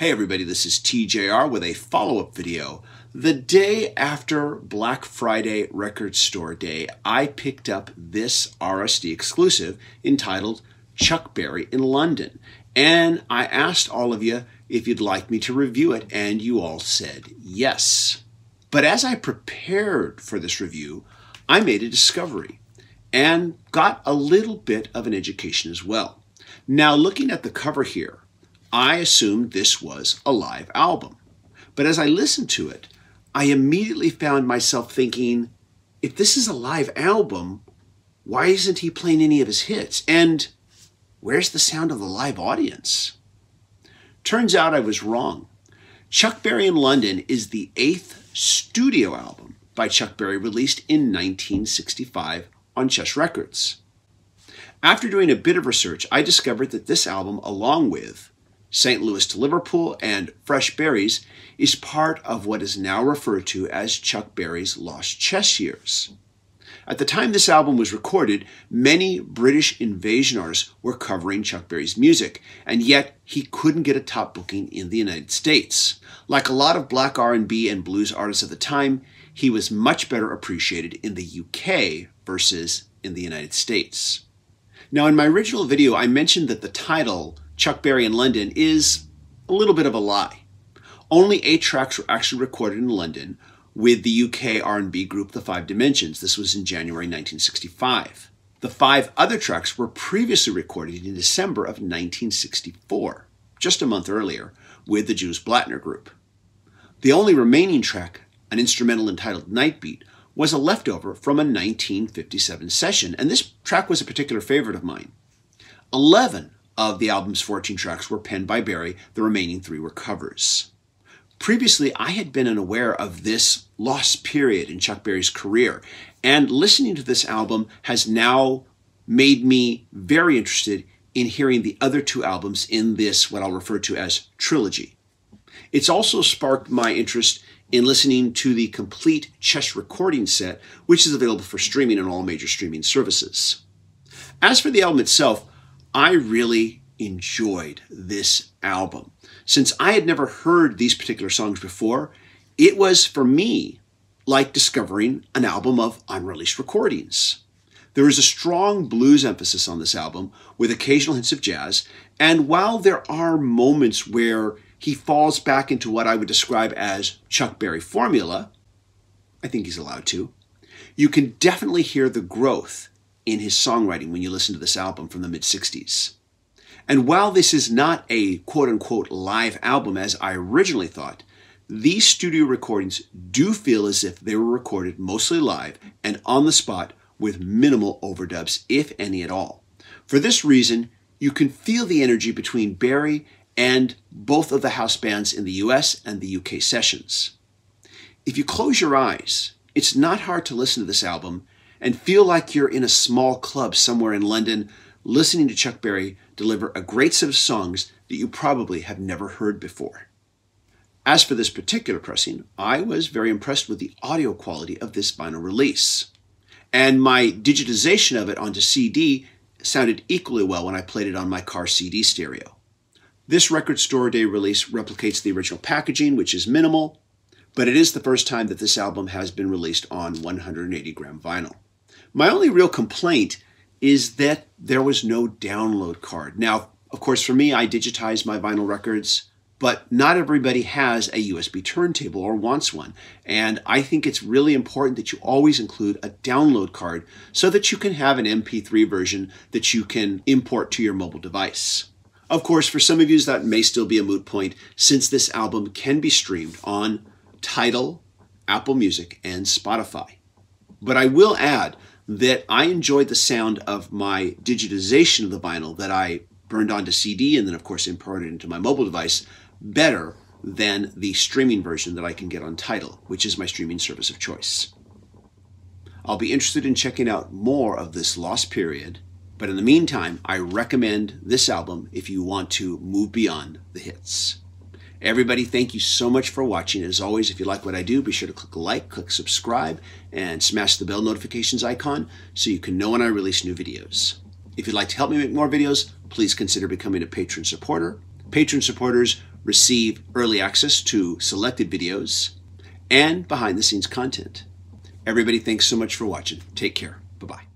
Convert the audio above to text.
Hey everybody, this is TJR with a follow-up video. The day after Black Friday Record Store Day, I picked up this RSD exclusive entitled Chuck Berry in London. And I asked all of you if you'd like me to review it, and you all said yes. But as I prepared for this review, I made a discovery and got a little bit of an education as well. Now, looking at the cover here, I assumed this was a live album. But as I listened to it, I immediately found myself thinking, if this is a live album, why isn't he playing any of his hits? And where's the sound of the live audience? Turns out I was wrong. Chuck Berry in London is the 8th studio album by Chuck Berry, released in 1965 on Chess Records. After doing a bit of research, I discovered that this album, along with St. Louis to Liverpool and Fresh Berries, is part of what is now referred to as Chuck Berry's Lost Chess Years. At the time this album was recorded, many British invasion artists were covering Chuck Berry's music, and yet he couldn't get a top booking in the United States. Like a lot of black R&B and blues artists at the time, he was much better appreciated in the UK versus in the United States. Now, in my original video, I mentioned that the title Chuck Berry in London is a little bit of a lie. Only 8 tracks were actually recorded in London with the UK R&B group The Five Dimensions. This was in January 1965. The 5 other tracks were previously recorded in December of 1964, just a month earlier, with the Jules Blattner group. The only remaining track, an instrumental entitled Nightbeat, was a leftover from a 1957 session, and this track was a particular favorite of mine. 11 of the album's 14 tracks were penned by Berry. The remaining 3 were covers. Previously, I had been unaware of this lost period in Chuck Berry's career, and listening to this album has now made me very interested in hearing the other 2 albums in this, what I'll refer to as trilogy. It's also sparked my interest in listening to the complete Chess recording set, which is available for streaming on all major streaming services. As for the album itself, I really enjoyed this album. Since I had never heard these particular songs before, it was, for me, like discovering an album of unreleased recordings. There is a strong blues emphasis on this album, with occasional hints of jazz, and while there are moments where he falls back into what I would describe as Chuck Berry formula, I think he's allowed to, you can definitely hear the growth in his songwriting when you listen to this album from the mid-60s. And while this is not a quote-unquote live album as I originally thought, these studio recordings do feel as if they were recorded mostly live and on the spot with minimal overdubs, if any at all. For this reason, you can feel the energy between Berry and both of the house bands in the US and the UK sessions. If you close your eyes, it's not hard to listen to this album and feel like you're in a small club somewhere in London listening to Chuck Berry deliver a great set of songs that you probably have never heard before. As for this particular pressing, I was very impressed with the audio quality of this vinyl release. And my digitization of it onto CD sounded equally well when I played it on my car CD stereo. This Record Store Day release replicates the original packaging, which is minimal, but it is the first time that this album has been released on 180-gram vinyl. My only real complaint is that there was no download card. Now, of course, for me, I digitize my vinyl records, but not everybody has a USB turntable or wants one. And I think it's really important that you always include a download card so that you can have an MP3 version that you can import to your mobile device. Of course, for some of you, that may still be a moot point, since this album can be streamed on Tidal, Apple Music, and Spotify. But I will add that I enjoyed the sound of my digitization of the vinyl that I burned onto CD and then, of course, imported into my mobile device better than the streaming version that I can get on Tidal, which is my streaming service of choice. I'll be interested in checking out more of this lost period, but in the meantime, I recommend this album if you want to move beyond the hits. Everybody, thank you so much for watching. As always, if you like what I do, be sure to click like, click subscribe, and smash the bell notifications icon so you can know when I release new videos. If you'd like to help me make more videos, please consider becoming a patron supporter. Patron supporters receive early access to selected videos and behind-the-scenes content. Everybody, thanks so much for watching. Take care. Bye-bye.